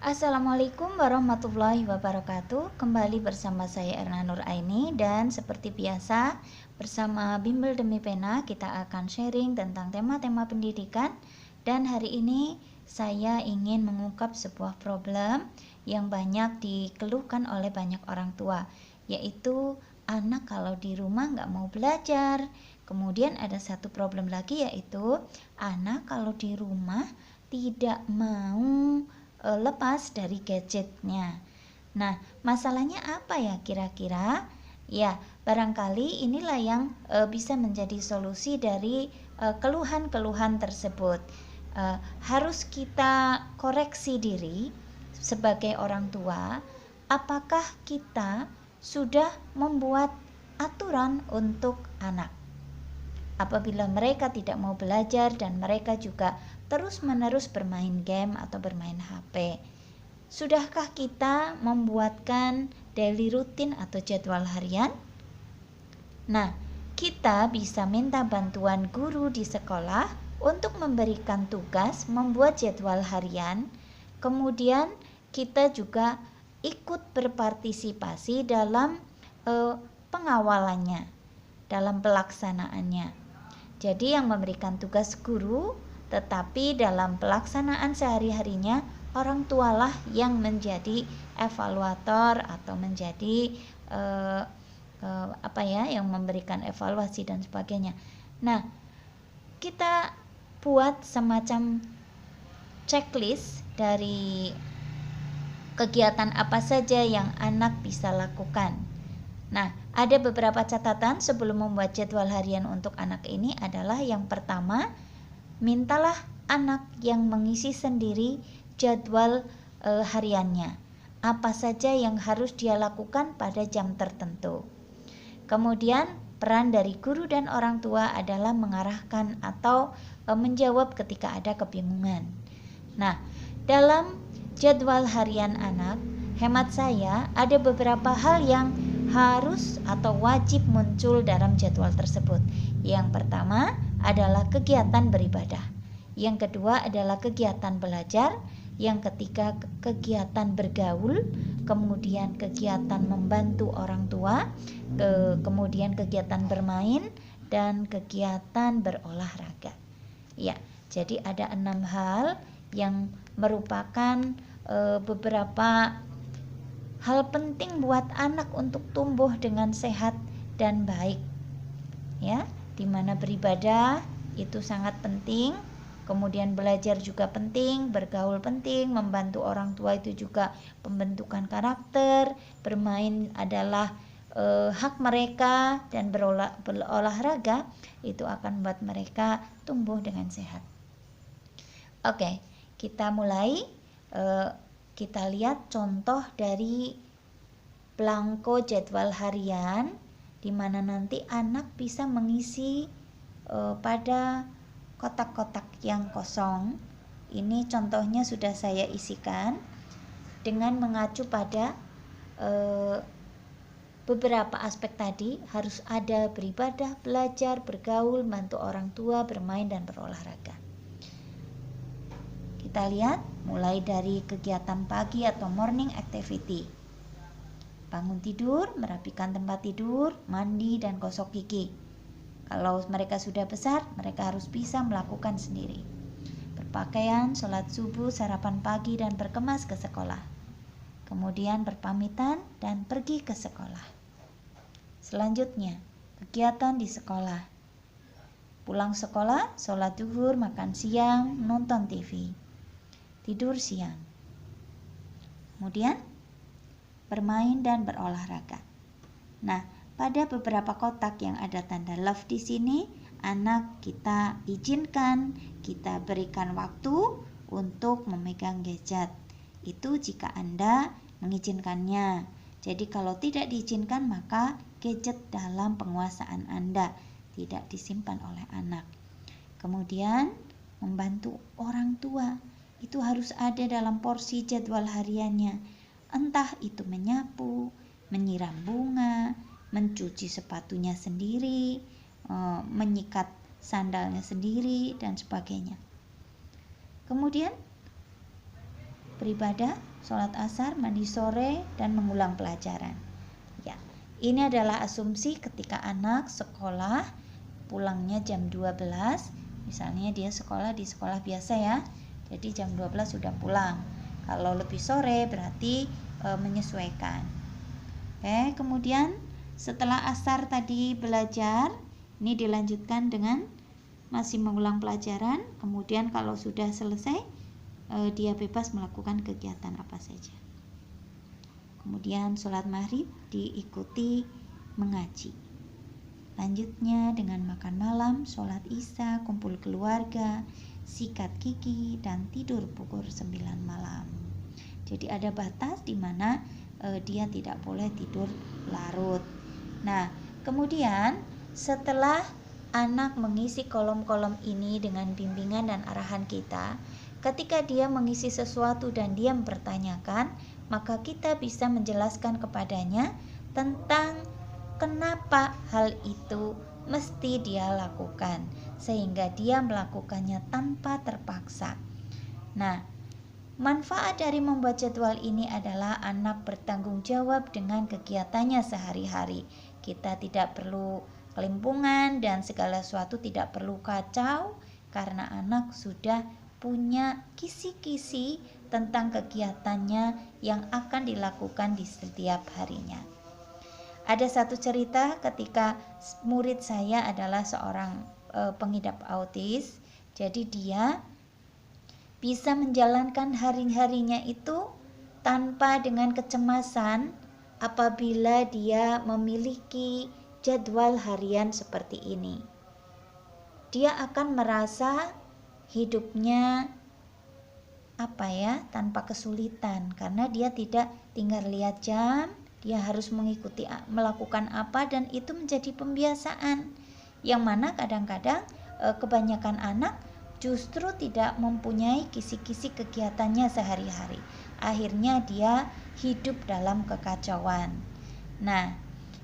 Assalamualaikum warahmatullahi wabarakatuh. Kembali bersama saya Erna Nur Aini, dan seperti biasa bersama Bimbel Demi Pena kita akan sharing tentang tema-tema pendidikan. Dan hari ini saya ingin mengungkap sebuah problem yang banyak dikeluhkan oleh banyak orang tua, yaitu anak kalau di rumah nggak mau belajar. Kemudian ada satu problem lagi, yaitu anak kalau di rumah tidak mau lepas dari gadgetnya. Nah, masalahnya apa ya kira-kira? Ya, barangkali inilah yang bisa menjadi solusi dari keluhan-keluhan tersebut. Harus kita koreksi diri sebagai orang tua, apakah kita sudah membuat aturan untuk anak? Apabila mereka tidak mau belajar dan mereka juga terus-menerus bermain game atau bermain HP, sudahkah kita membuatkan daily routine atau jadwal harian? Nah, kita bisa minta bantuan guru di sekolah untuk memberikan tugas membuat jadwal harian. Kemudian kita juga ikut berpartisipasi dalam pengawalannya, dalam pelaksanaannya. Jadi yang memberikan tugas guru, tetapi dalam pelaksanaan sehari-harinya orang tualah yang menjadi evaluator atau menjadi yang memberikan evaluasi dan sebagainya. Nah, kita buat semacam checklist dari kegiatan apa saja yang anak bisa lakukan. Nah, ada beberapa catatan sebelum membuat jadwal harian untuk anak ini adalah yang pertama, mintalah anak yang mengisi sendiri jadwal hariannya. Apa saja yang harus dia lakukan pada jam tertentu. Kemudian peran dari guru dan orang tua adalah mengarahkan atau menjawab ketika ada kebingungan. Nah, dalam jadwal harian anak, hemat saya ada beberapa hal yang harus atau wajib muncul dalam jadwal tersebut. Yang pertama adalah kegiatan beribadah. Yang kedua adalah kegiatan belajar. Yang ketiga kegiatan bergaul. Kemudian kegiatan membantu orang tua. Kemudian kegiatan bermain dan kegiatan berolahraga. Ya, jadi ada 6 hal yang merupakan beberapa hal penting buat anak untuk tumbuh dengan sehat dan baik. Ya, dimana beribadah itu sangat penting, kemudian belajar juga penting, bergaul penting, membantu orang tua itu juga pembentukan karakter, bermain adalah hak mereka, dan berolahraga itu akan membuat mereka tumbuh dengan sehat. Oke, kita mulai. Kita lihat contoh dari belangko jadwal harian, di mana nanti anak bisa mengisi pada kotak-kotak yang kosong. Ini contohnya sudah saya isikan dengan mengacu pada beberapa aspek tadi. Harus ada beribadah, belajar, bergaul, bantu orang tua, bermain, dan berolahraga. Kita lihat mulai dari kegiatan pagi atau morning activity. Bangun tidur, merapikan tempat tidur, mandi, dan gosok gigi. Kalau mereka sudah besar, mereka harus bisa melakukan sendiri. Berpakaian, sholat subuh, sarapan pagi, dan berkemas ke sekolah. Kemudian berpamitan dan pergi ke sekolah. Selanjutnya, kegiatan di sekolah. Pulang sekolah, sholat zuhur, makan siang, nonton TV. Tidur siang. Kemudian bermain dan berolahraga. Nah, pada beberapa kotak yang ada tanda love di sini, anak kita izinkan, kita berikan waktu untuk memegang gadget. Itu jika Anda mengizinkannya. Jadi kalau tidak diizinkan, maka gadget dalam penguasaan Anda, tidak disimpan oleh anak. Kemudian membantu orang tua. Itu harus ada dalam porsi jadwal hariannya. Entah itu menyapu, menyiram bunga, mencuci sepatunya sendiri, menyikat sandalnya sendiri, dan sebagainya. Kemudian beribadah, sholat asar, mandi sore, dan mengulang pelajaran. Ya, ini adalah asumsi ketika anak sekolah pulangnya jam 12. Misalnya dia sekolah di sekolah biasa ya, jadi jam 12 sudah pulang. Kalau lebih sore berarti menyesuaikan. Oke, kemudian setelah asar tadi belajar, ini dilanjutkan dengan masih mengulang pelajaran. Kemudian kalau sudah selesai, dia bebas melakukan kegiatan apa saja. Kemudian sholat maghrib diikuti mengaji. Lanjutnya dengan makan malam, sholat isya, kumpul keluarga, sikat gigi, dan tidur pukul 9 malam. Jadi ada batas di mana dia tidak boleh tidur larut. Nah, kemudian setelah anak mengisi kolom-kolom ini dengan bimbingan dan arahan kita, ketika dia mengisi sesuatu dan dia mempertanyakan, maka kita bisa menjelaskan kepadanya tentang kenapa hal itu mesti dia lakukan, sehingga dia melakukannya tanpa terpaksa. Nah, manfaat dari membuat jadwal ini adalah anak bertanggung jawab dengan kegiatannya sehari-hari. Kita tidak perlu kelimpungan dan segala sesuatu tidak perlu kacau, karena anak sudah punya kisi-kisi tentang kegiatannya yang akan dilakukan di setiap harinya. Ada satu cerita ketika murid saya adalah seorang pengidap autis. Jadi dia bisa menjalankan hari-harinya itu tanpa dengan kecemasan apabila dia memiliki jadwal harian seperti ini. Dia akan merasa hidupnya tanpa kesulitan, karena dia tidak tinggal lihat jam, dia harus melakukan apa, dan itu menjadi pembiasaan, yang mana kadang-kadang kebanyakan anak justru tidak mempunyai kisi-kisi kegiatannya sehari-hari. Akhirnya dia hidup dalam kekacauan. Nah,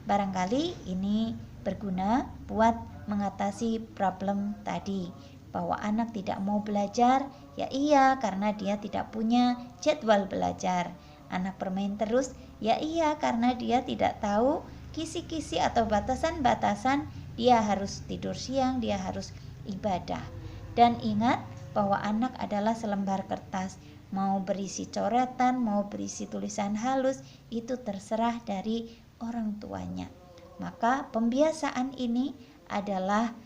barangkali ini berguna buat mengatasi problem tadi, bahwa anak tidak mau belajar, ya iya karena dia tidak punya jadwal belajar. Anak bermain terus, ya iya karena dia tidak tahu kisi-kisi atau batasan-batasan, dia harus tidur siang, dia harus ibadah. Dan ingat bahwa anak adalah selembar kertas, mau berisi coretan, mau berisi tulisan halus, itu terserah dari orang tuanya. Maka pembiasaan ini adalah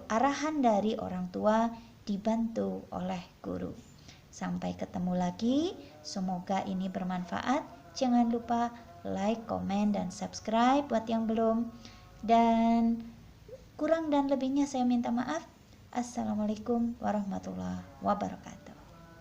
arahan dari orang tua dibantu oleh guru. Sampai ketemu lagi, semoga ini bermanfaat. Jangan lupa like, komen, dan subscribe buat yang belum. Dan kurang dan lebihnya saya minta maaf. Assalamualaikum warahmatullahi wabarakatuh.